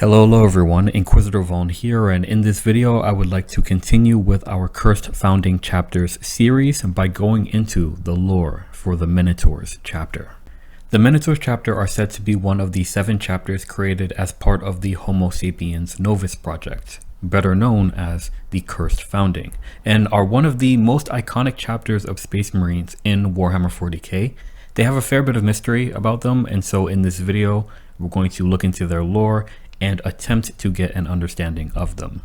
Hello everyone, Inquisitor Vaughn here, and in this video I would like to continue with our Cursed Founding Chapters series by going into the lore for the Minotaurs chapter. The Minotaurs chapter are said to be one of the 7 chapters created as part of the Homo sapiens Novus project, better known as the Cursed Founding, and are one of the most iconic chapters of Space Marines in Warhammer 40k. They have a fair bit of mystery about them, and so in this video we're going to look into their lore and attempt to get an understanding of them.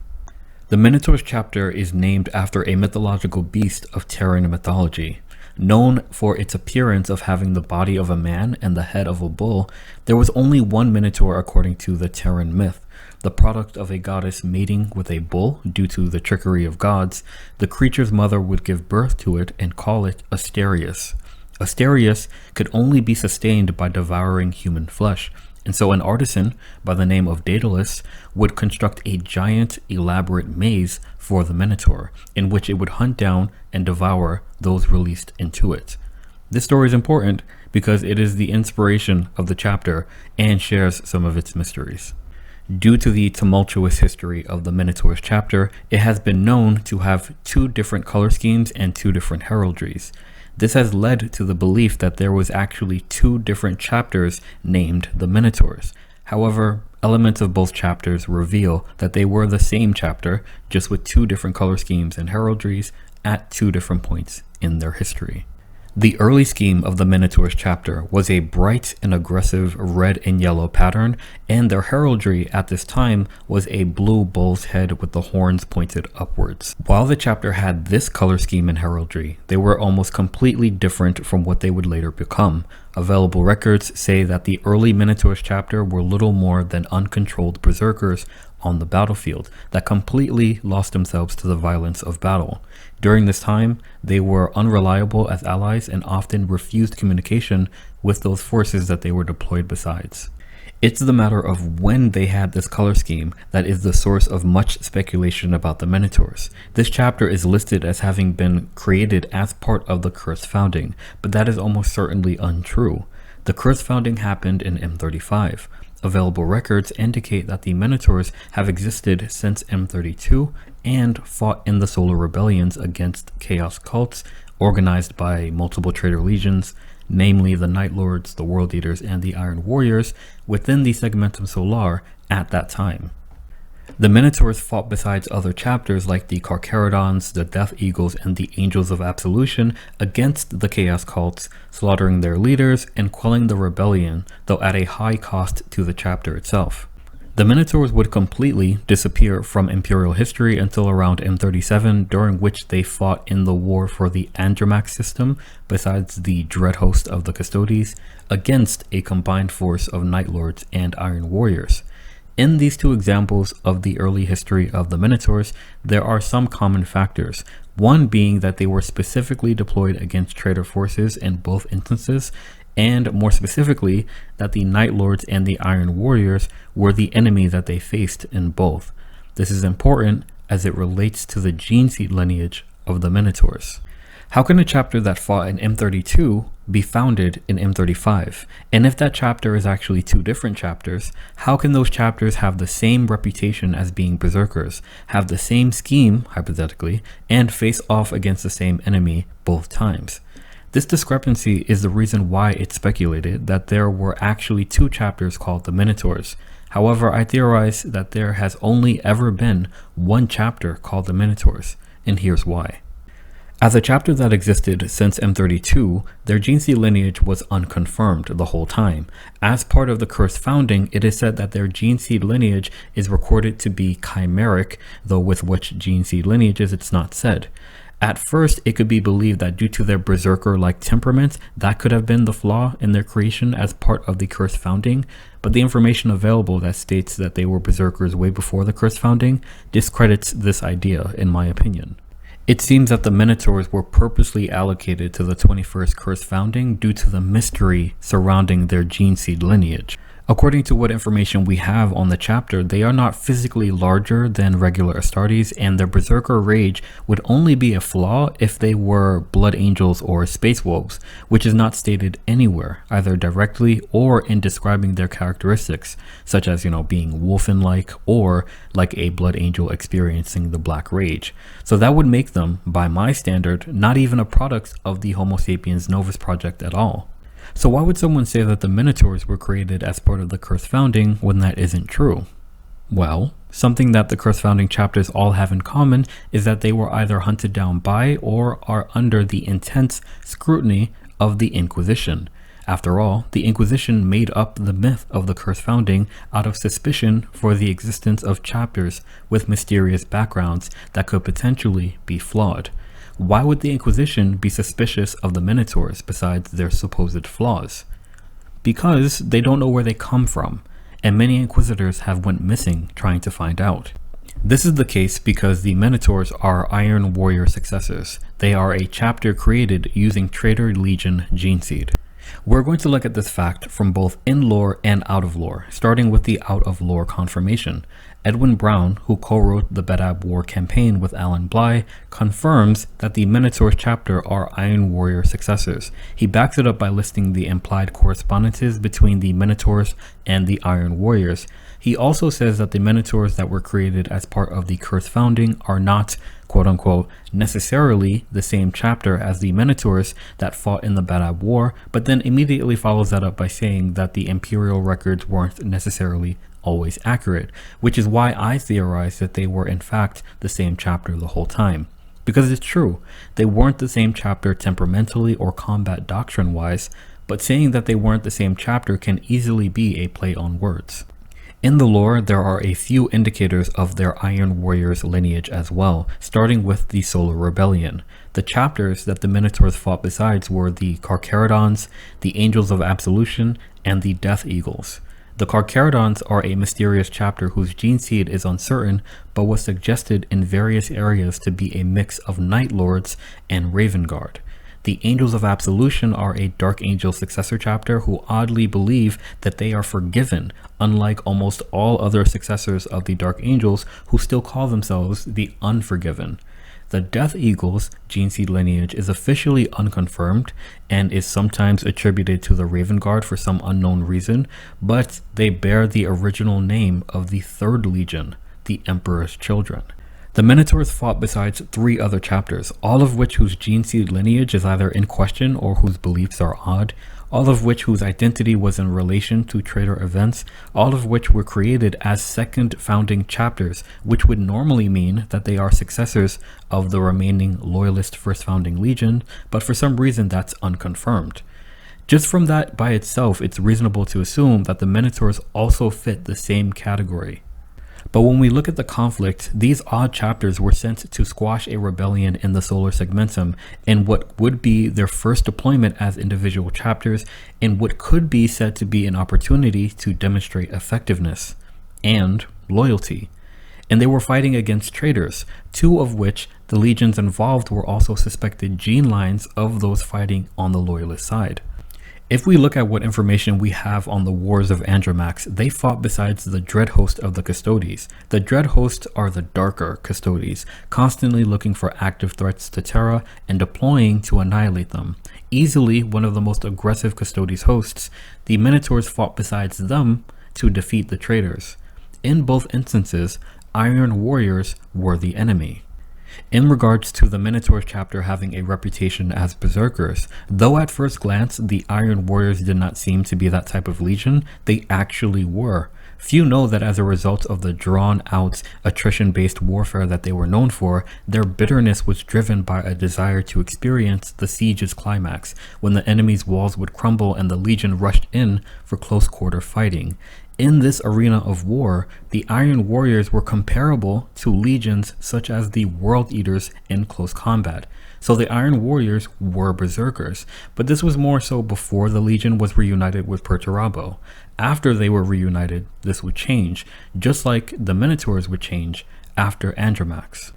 The Minotaurs chapter is named after a mythological beast of Terran mythology. Known for its appearance of having the body of a man and the head of a bull, there was only one Minotaur according to the Terran myth. The product of a goddess mating with a bull due to the trickery of gods, the creature's mother would give birth to it and call it Asterius. Asterius could only be sustained by devouring human flesh, and so an artisan by the name of Daedalus would construct a giant, elaborate maze for the Minotaur, in which it would hunt down and devour those released into it. This story is important because it is the inspiration of the chapter and shares some of its mysteries. Due to the tumultuous history of the Minotaurs chapter, it has been known to have 2 different color schemes and 2 different heraldries. This has led to the belief that there was actually 2 different chapters named the Minotaurs. However, elements of both chapters reveal that they were the same chapter, just with 2 different color schemes and heraldries at 2 different points in their history. The early scheme of the Minotaurs chapter was a bright and aggressive red and yellow pattern, and their heraldry at this time was a blue bull's head with the horns pointed upwards. While the chapter had this color scheme and heraldry, they were almost completely different from what they would later become. Available records say that the early Minotaurs chapter were little more than uncontrolled berserkers on the battlefield that completely lost themselves to the violence of battle. During this time, they were unreliable as allies and often refused communication with those forces that they were deployed besides. It's the matter of when they had this color scheme that is the source of much speculation about the Minotaurs. This chapter is listed as having been created as part of the Cursed Founding, but that is almost certainly untrue. The Cursed Founding happened in M35. Available records indicate that the Minotaurs have existed since M32 and fought in the Solar Rebellions against Chaos cults organized by multiple traitor legions, namely the Night Lords, the World Eaters, and the Iron Warriors within the Segmentum Solar at that time. The Minotaurs fought besides other chapters like the Carcharodons, the Death Eagles, and the Angels of Absolution against the Chaos cults, slaughtering their leaders and quelling the rebellion, though at a high cost to the chapter itself. The Minotaurs would completely disappear from Imperial history until around M37, during which they fought in the war for the Andromax system, besides the dread host of the Custodes, against a combined force of Night Lords and Iron Warriors. In these 2 examples of the early history of the Minotaurs, there are some common factors, one being that they were specifically deployed against traitor forces in both instances, and more specifically, that the Night Lords and the Iron Warriors were the enemy that they faced in both. This is important as it relates to the gene seed lineage of the Minotaurs. How can a chapter that fought in M32 be founded in M35? And if that chapter is actually 2 different chapters, how can those chapters have the same reputation as being berserkers, have the same scheme, hypothetically, and face off against the same enemy both times? This discrepancy is the reason why it's speculated that there were actually 2 chapters called the Minotaurs. However, I theorize that there has only ever been 1 chapter called the Minotaurs, and here's why. As a chapter that existed since M32, their gene seed lineage was unconfirmed the whole time. As part of the Cursed Founding, it is said that their gene seed lineage is recorded to be chimeric, though with which gene seed lineages it's not said. At first, it could be believed that due to their berserker-like temperament, that could have been the flaw in their creation as part of the Cursed Founding, but the information available that states that they were berserkers way before the Cursed Founding discredits this idea, in my opinion. It seems that the Minotaurs were purposely allocated to the 21st Cursed Founding due to the mystery surrounding their gene seed lineage. According to what information we have on the chapter, they are not physically larger than regular Astartes, and their berserker rage would only be a flaw if they were blood angels or space wolves, which is not stated anywhere, either directly or in describing their characteristics, such as, being wolfen-like or like a blood angel experiencing the black rage. So that would make them, by my standard, not even a product of the Homo sapiens Novus project at all. So why would someone say that the Minotaurs were created as part of the Cursed Founding when that isn't true? Well, something that the Cursed Founding chapters all have in common is that they were either hunted down by or are under the intense scrutiny of the Inquisition. After all, the Inquisition made up the myth of the Cursed Founding out of suspicion for the existence of chapters with mysterious backgrounds that could potentially be flawed. Why would the Inquisition be suspicious of the Minotaurs besides their supposed flaws? Because they don't know where they come from, and many Inquisitors have went missing trying to find out. This is the case because the Minotaurs are Iron Warrior successors. They are a chapter created using Traitor Legion gene seed. We're going to look at this fact from both in lore and out of lore, starting with the out of lore confirmation. Edwin Brown, who co-wrote the Bedab War campaign with Alan Bly, confirms that the Minotaurs chapter are Iron Warrior successors. He backs it up by listing the implied correspondences between the Minotaurs and the Iron Warriors. He also says that the Minotaurs that were created as part of the Cursed Founding are not, quote-unquote, necessarily the same chapter as the Minotaurs that fought in the Bedab War, but then immediately follows that up by saying that the Imperial records weren't necessarily always accurate, which is why I theorize that they were in fact the same chapter the whole time. Because it's true, they weren't the same chapter temperamentally or combat doctrine-wise, but saying that they weren't the same chapter can easily be a play on words. In the lore, there are a few indicators of their Iron Warriors lineage as well, starting with the Solar Rebellion. The chapters that the Minotaurs fought besides were the Carcharodons, the Angels of Absolution, and the Death Eagles. The Carcharodons are a mysterious chapter whose gene seed is uncertain, but was suggested in various areas to be a mix of Night Lords and Raven Guard. The Angels of Absolution are a Dark Angel successor chapter who oddly believe that they are forgiven, unlike almost all other successors of the Dark Angels who still call themselves the Unforgiven. The Death Eagles gene seed lineage is officially unconfirmed and is sometimes attributed to the Raven Guard for some unknown reason, but they bear the original name of the Third Legion, the Emperor's Children. The Minotaurs fought besides 3 other chapters, all of which whose gene seed lineage is either in question or whose beliefs are odd, all of which whose identity was in relation to traitor events, all of which were created as second founding chapters, which would normally mean that they are successors of the remaining loyalist first founding legion, but for some reason that's unconfirmed. Just from that by itself, it's reasonable to assume that the Minotaurs also fit the same category. But when we look at the conflict, these odd chapters were sent to squash a rebellion in the solar segmentum in what would be their first deployment as individual chapters in what could be said to be an opportunity to demonstrate effectiveness and loyalty. And they were fighting against traitors, 2 of which the legions involved were also suspected gene lines of those fighting on the loyalist side. If we look at what information we have on the Wars of Andromax, they fought besides the Dread Host of the Custodes. The Dread Host are the darker Custodes, constantly looking for active threats to Terra and deploying to annihilate them. Easily one of the most aggressive Custodes hosts, the Minotaurs fought besides them to defeat the traitors. In both instances, Iron Warriors were the enemy. In regards to the Minotaurs chapter having a reputation as berserkers, though at first glance the Iron Warriors did not seem to be that type of legion, they actually were. Few know that as a result of the drawn-out, attrition-based warfare that they were known for, their bitterness was driven by a desire to experience the siege's climax, when the enemy's walls would crumble and the legion rushed in for close-quarter fighting. In this arena of war, the Iron Warriors were comparable to legions such as the World Eaters in close combat. So the Iron Warriors were berserkers, but this was more so before the legion was reunited with Perturabo. After they were reunited, this would change, just like the Minotaurs would change after Andromax.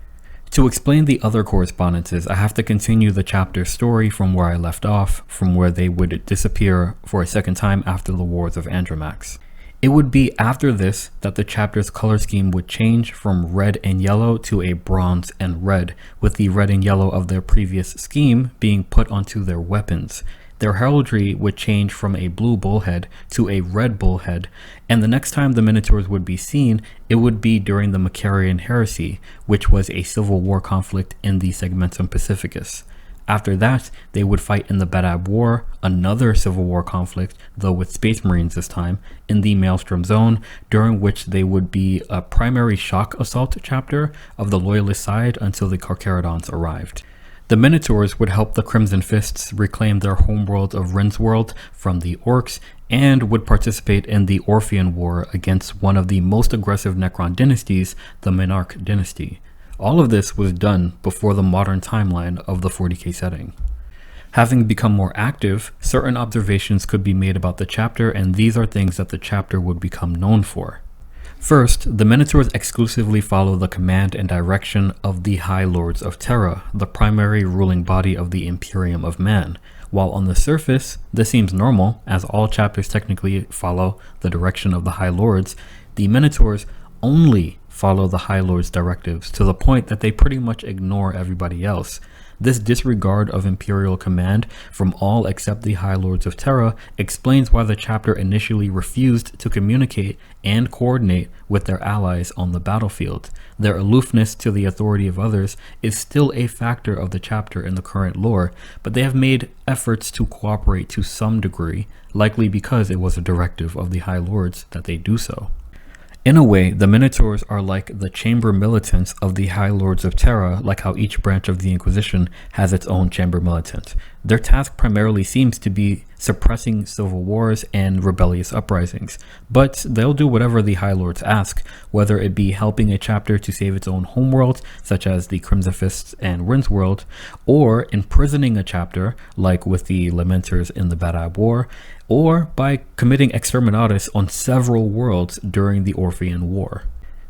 To explain the other correspondences, I have to continue the chapter story from where I left off, from where they would disappear for a second time after the Wars of Andromax. It would be after this that the chapter's color scheme would change from red and yellow to a bronze and red, with the red and yellow of their previous scheme being put onto their weapons. Their heraldry would change from a blue bullhead to a red bullhead, and the next time the Minotaurs would be seen, it would be during the Macarian Heresy, which was a civil war conflict in the Segmentum Pacificus. After that, they would fight in the Badab War, another civil war conflict, though with Space Marines this time, in the Maelstrom Zone, during which they would be a primary shock assault chapter of the Loyalist side until the Carcharodons arrived. The Minotaurs would help the Crimson Fists reclaim their homeworld of Rindsworld from the Orcs, and would participate in the Orphean War against one of the most aggressive Necron dynasties, the Monarch dynasty. All of this was done before the modern timeline of the 40k setting. Having become more active, certain observations could be made about the chapter, and these are things that the chapter would become known for. First, the Minotaurs exclusively follow the command and direction of the High Lords of Terra, the primary ruling body of the Imperium of Man. While on the surface, this seems normal, as all chapters technically follow the direction of the High Lords, the Minotaurs only follow the High Lord's directives to the point that they pretty much ignore everybody else. This disregard of imperial command from all except the High Lords of Terra explains why the chapter initially refused to communicate and coordinate with their allies on the battlefield. Their aloofness to the authority of others is still a factor of the chapter in the current lore, but they have made efforts to cooperate to some degree, likely because it was a directive of the High Lords that they do so. In a way, the Minotaurs are like the chamber militants of the High Lords of Terra, like how each branch of the Inquisition has its own chamber militant. Their task primarily seems to be suppressing civil wars and rebellious uprisings, but they'll do whatever the High Lords ask, whether it be helping a chapter to save its own homeworld, such as the Crimson Fists and Rindsworld, or imprisoning a chapter, like with the Lamenters in the Badab War, or by committing exterminatus on several worlds during the Orphean War.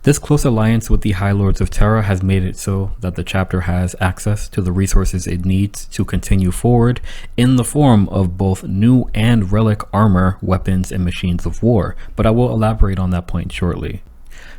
This close alliance with the High Lords of Terra has made it so that the chapter has access to the resources it needs to continue forward in the form of both new and relic armor, weapons, and machines of war, but I will elaborate on that point shortly.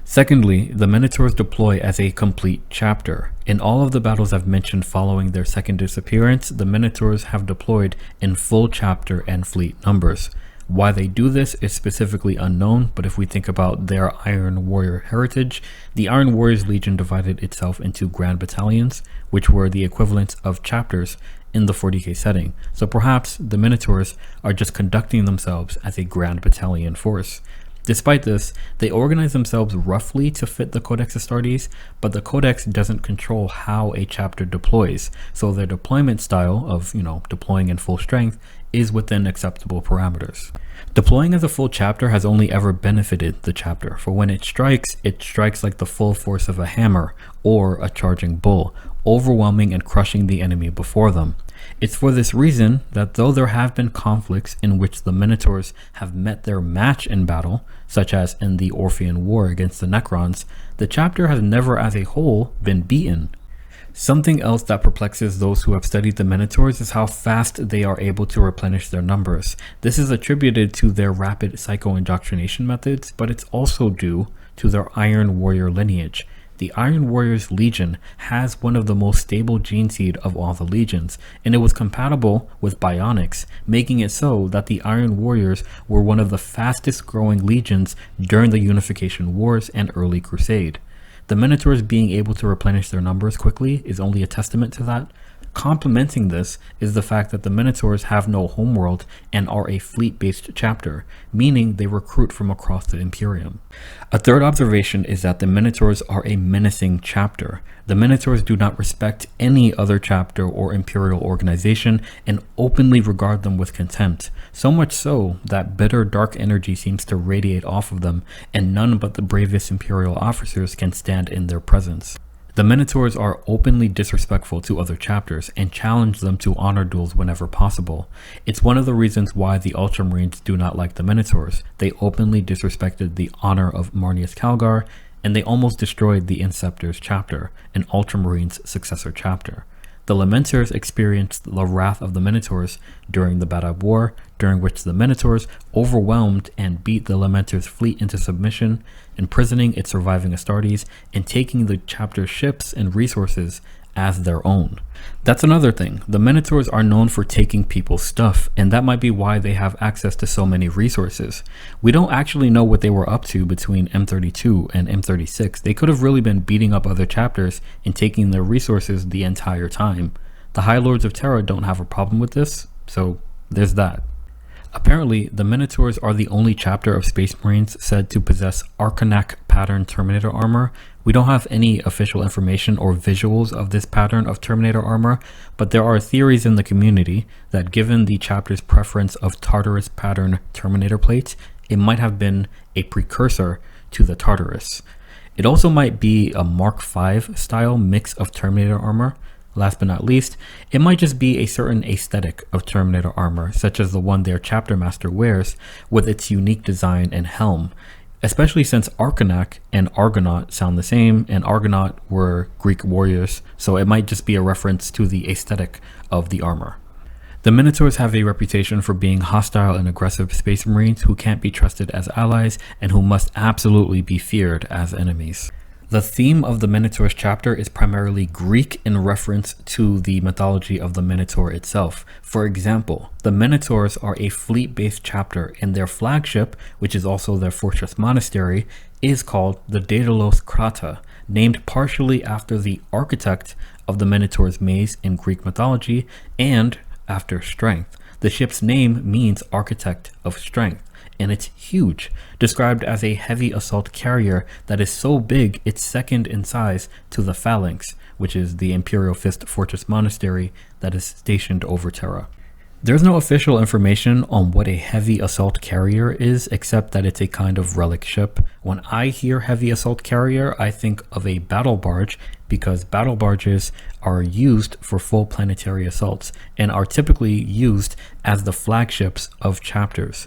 Secondly, the Minotaurs deploy as a complete chapter. In all of the battles I've mentioned following their second disappearance, the Minotaurs have deployed in full chapter and fleet numbers. Why they do this is specifically unknown, but if we think about their Iron Warrior heritage, the Iron Warriors Legion divided itself into Grand Battalions, which were the equivalents of chapters in the 40k setting. So perhaps the Minotaurs are just conducting themselves as a Grand Battalion force. Despite this, they organize themselves roughly to fit the Codex Astartes, but the Codex doesn't control how a chapter deploys, so their deployment style of, deploying in full strength is within acceptable parameters. Deploying as a full chapter has only ever benefited the chapter, for when it strikes like the full force of a hammer or a charging bull, overwhelming and crushing the enemy before them. It's for this reason that though there have been conflicts in which the Minotaurs have met their match in battle, such as in the Orphean War against the Necrons, the chapter has never as a whole been beaten. Something else that perplexes those who have studied the Minotaurs is how fast they are able to replenish their numbers. This is attributed to their rapid psycho-indoctrination methods, but it's also due to their Iron Warrior lineage. The Iron Warriors Legion has one of the most stable gene seed of all the legions, and it was compatible with Bionics, making it so that the Iron Warriors were one of the fastest growing legions during the Unification Wars and early Crusade. The Minotaurs being able to replenish their numbers quickly is only a testament to that. Complementing this is the fact that the Minotaurs have no homeworld and are a fleet-based chapter, meaning they recruit from across the Imperium. A third observation is that the Minotaurs are a menacing chapter. The Minotaurs do not respect any other chapter or Imperial organization and openly regard them with contempt, so much so that bitter dark energy seems to radiate off of them, and none but the bravest Imperial officers can stand in their presence. The Minotaurs are openly disrespectful to other chapters and challenge them to honor duels whenever possible. It's one of the reasons why the Ultramarines do not like the Minotaurs. They openly disrespected the honor of Marneus Calgar, and they almost destroyed the Inceptors chapter, an Ultramarines successor chapter. The Lamenters experienced the wrath of the Minotaurs during the Badab War, during which the Minotaurs overwhelmed and beat the Lamenters' fleet into submission, imprisoning its surviving Astartes and taking the chapter's ships and resources as their own. That's another thing. The Minotaurs are known for taking people's stuff, and that might be why they have access to so many resources. We don't actually know what they were up to between M32 and M36. They could have really been beating up other chapters and taking their resources the entire time. The High Lords of Terra don't have a problem with this, so there's that. Apparently, the Minotaurs are the only chapter of Space Marines said to possess Arcanac pattern Terminator armor. We don't have any official information or visuals of this pattern of Terminator armor, but there are theories in the community that given the chapter's preference of Tartarus pattern Terminator plates, it might have been a precursor to the Tartarus. It also might be a Mark V style mix of Terminator armor. Last but not least, it might just be a certain aesthetic of Terminator armor, such as the one their chapter master wears with its unique design and helm, especially since Arcanac and Argonaut sound the same, and Argonaut were Greek warriors, so it might just be a reference to the aesthetic of the armor. The Minotaurs have a reputation for being hostile and aggressive Space Marines who can't be trusted as allies and who must absolutely be feared as enemies. The theme of the Minotaurs chapter is primarily Greek in reference to the mythology of the Minotaur itself. For example, the Minotaurs are a fleet-based chapter, and their flagship, which is also their fortress monastery, is called the Daedalus Krata, named partially after the architect of the Minotaur's maze in Greek mythology and after strength. The ship's name means architect of strength, and it's huge, described as a heavy assault carrier that is so big it's second in size to the Phalanx, which is the Imperial Fist Fortress Monastery that is stationed over Terra. There's no official information on what a heavy assault carrier is, except that it's a kind of relic ship. When I hear heavy assault carrier, I think of a battle barge, because battle barges are used for full planetary assaults and are typically used as the flagships of chapters.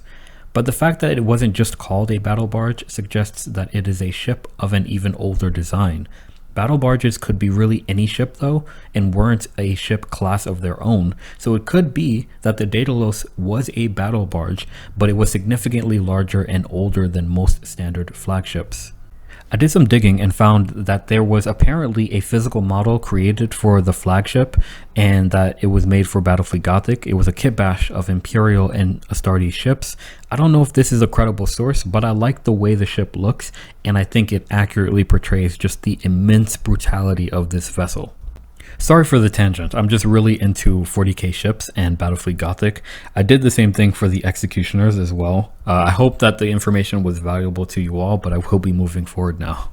But the fact that it wasn't just called a battle barge suggests that it is a ship of an even older design. Battle barges could be really any ship though, and weren't a ship class of their own, so it could be that the Daedalus was a battle barge, but it was significantly larger and older than most standard flagships. I did some digging and found that there was apparently a physical model created for the flagship, and that it was made for Battlefleet Gothic. It was a kit bash of Imperial and Astartes ships. I don't know if this is a credible source, but I like the way the ship looks, and I think it accurately portrays just the immense brutality of this vessel. Sorry for the tangent, I'm just really into 40k ships and Battlefleet Gothic. I did the same thing for the Executioners as well. I hope that the information was valuable to you all, but I will be moving forward now.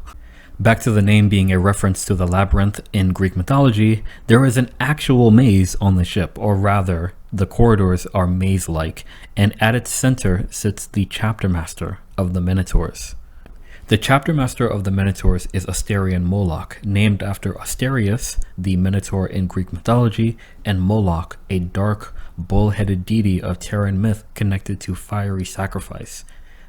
Back to the name being a reference to the labyrinth in Greek mythology, there is an actual maze on the ship, or rather, the corridors are maze-like, and at its center sits the chapter master of the Minotaurs. The chapter master of the Minotaurs is Asterion Moloch, named after Asterius, the Minotaur in Greek mythology, and Moloch, a dark, bull-headed deity of Terran myth connected to fiery sacrifice.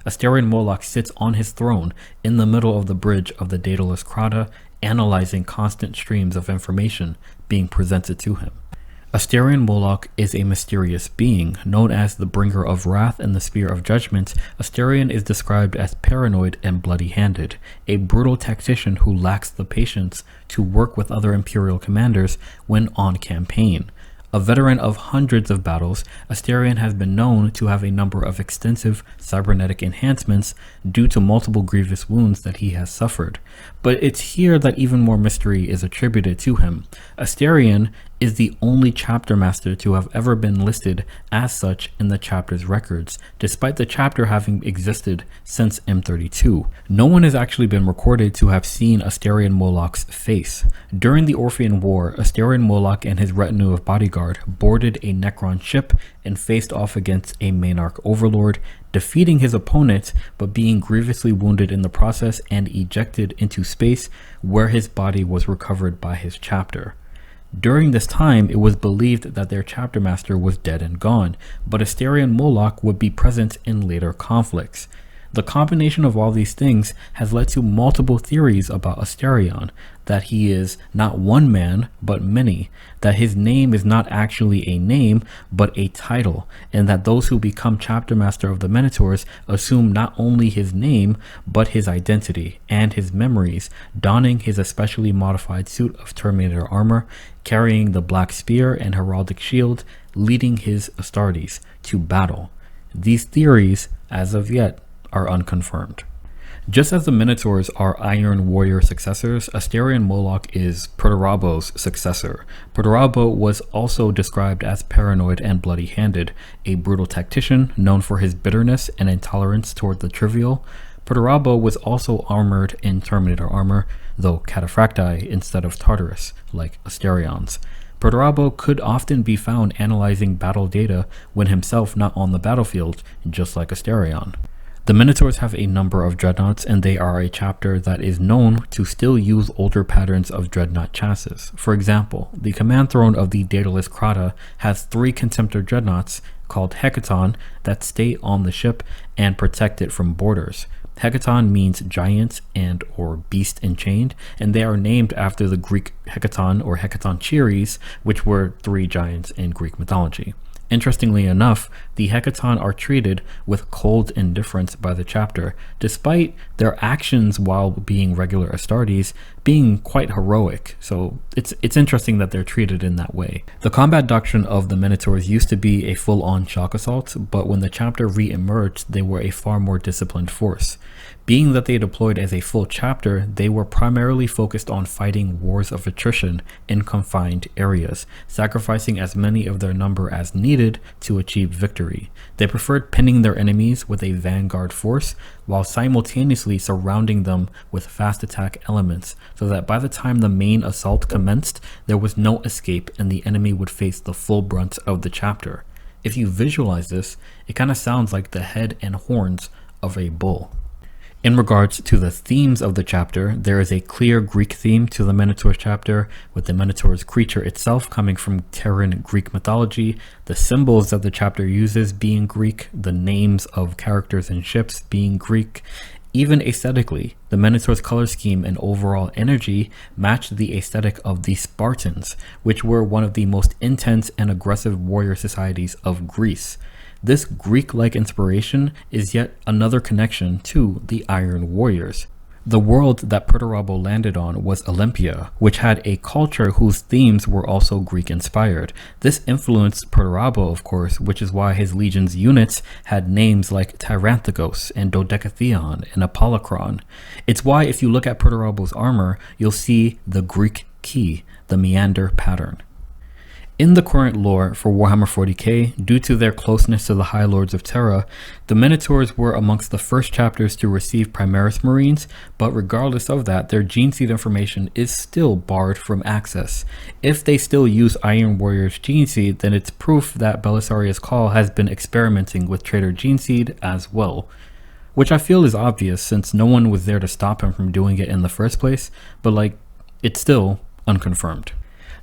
Asterion Moloch sits on his throne in the middle of the bridge of the Daedalus Krata, analyzing constant streams of information being presented to him. Asterion Moloch is a mysterious being, known as the Bringer of Wrath and the Spear of Judgment. Asterion is described as paranoid and bloody-handed, a brutal tactician who lacks the patience to work with other Imperial commanders when on campaign. A veteran of hundreds of battles, Asterion has been known to have a number of extensive cybernetic enhancements due to multiple grievous wounds that he has suffered. But it's here that even more mystery is attributed to him. Asterion is the only chapter master to have ever been listed as such in the chapter's records, despite the chapter having existed since M32. No one has actually been recorded to have seen Asterion Moloch's face. During the Orphean War, Asterion Moloch and his retinue of bodyguard boarded a Necron ship and faced off against a Maynarch overlord, defeating his opponent but being grievously wounded in the process and ejected into space, where his body was recovered by his chapter. During this time, it was believed that their chapter master was dead and gone, but Asterion Moloch would be present in later conflicts. The combination of all these things has led to multiple theories about Asterion, that he is not one man, but many, that his name is not actually a name, but a title, and that those who become chapter master of the Minotaurs assume not only his name, but his identity and his memories, donning his especially modified suit of Terminator armor, carrying the black spear and heraldic shield, leading his Astartes to battle. These theories, as of yet, are unconfirmed. Just as the Minotaurs are Iron Warrior successors, Asterion Moloch is Perturabo's successor. Perturabo was also described as paranoid and bloody-handed, a brutal tactician known for his bitterness and intolerance toward the trivial. Perturabo was also armored in Terminator armor, though cataphracti instead of Tartarus, like Asterion's. Perturabo could often be found analyzing battle data when himself not on the battlefield, just like Asterion. The Minotaurs have a number of dreadnoughts, and they are a chapter that is known to still use older patterns of dreadnought chassis. For example, the command throne of the Daedalus Crata has 3 Contemptor dreadnoughts called Hecaton that stay on the ship and protect it from boarders. Hecaton means giant and or beast enchained, and they are named after the Greek Hecaton or Hecatoncheires, which were 3 giants in Greek mythology. Interestingly enough, the Hecaton are treated with cold indifference by the chapter, despite their actions while being regular Astartes being quite heroic, so it's interesting that they're treated in that way. The combat doctrine of the Minotaurs used to be a full-on shock assault, but when the chapter re-emerged, they were a far more disciplined force. Being that they deployed as a full chapter, they were primarily focused on fighting wars of attrition in confined areas, sacrificing as many of their number as needed to achieve victory. They preferred pinning their enemies with a vanguard force, while simultaneously surrounding them with fast attack elements, so that by the time the main assault commenced, there was no escape and the enemy would face the full brunt of the chapter. If you visualize this, it kind of sounds like the head and horns of a bull. In regards to the themes of the chapter, there is a clear Greek theme to the Minotaurs chapter, with the Minotaurs creature itself coming from Terran Greek mythology, the symbols that the chapter uses being Greek, the names of characters and ships being Greek. Even aesthetically, the Minotaurs color scheme and overall energy matched the aesthetic of the Spartans, which were one of the most intense and aggressive warrior societies of Greece. This Greek-like inspiration is yet another connection to the Iron Warriors. The world that Perturabo landed on was Olympia, which had a culture whose themes were also Greek-inspired. This influenced Perturabo, of course, which is why his legion's units had names like Tyranthagos and Dodecatheon and Apollocron. It's why if you look at Perturabo's armor, you'll see the Greek key, the meander pattern. In the current lore for Warhammer 40k, due to their closeness to the High Lords of Terra, the Minotaurs were amongst the first chapters to receive Primaris Marines, but regardless of that, their gene seed information is still barred from access. If they still use Iron Warrior's gene seed, then it's proof that Belisarius Cawl has been experimenting with traitor gene seed as well, which I feel is obvious since no one was there to stop him from doing it in the first place, but it's still unconfirmed.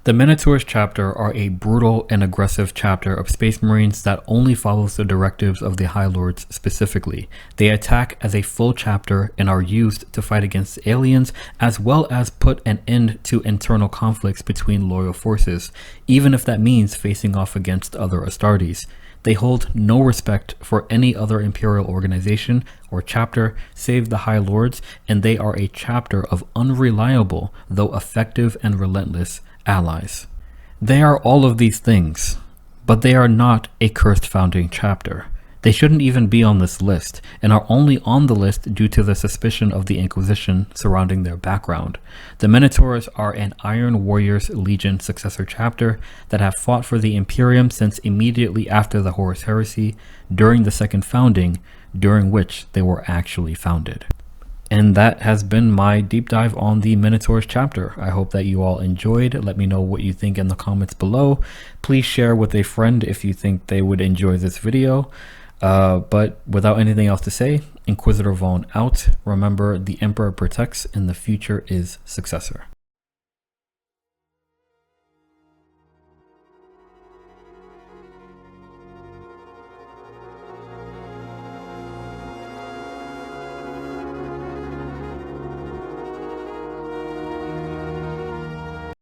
The Minotaurs chapter are a brutal and aggressive chapter of Space Marines that only follows the directives of the High Lords specifically. They attack as a full chapter and are used to fight against aliens, as well as put an end to internal conflicts between loyal forces, even if that means facing off against other Astartes. They hold no respect for any other Imperial organization or chapter save the High Lords, and they are a chapter of unreliable, though effective and relentless, allies. They are all of these things, but they are not a cursed founding chapter. They shouldn't even be on this list, and are only on the list due to the suspicion of the Inquisition surrounding their background. The Minotaurs are an Iron Warriors Legion successor chapter that have fought for the Imperium since immediately after the Horus Heresy, during the Second Founding, during which they were actually founded. And that has been my deep dive on the Minotaurs chapter. I hope that you all enjoyed. Let me know what you think in the comments below. Please share with a friend if you think they would enjoy this video. But without anything else to say, Inquisitor Vaughn out. Remember, the Emperor protects and the future is successor.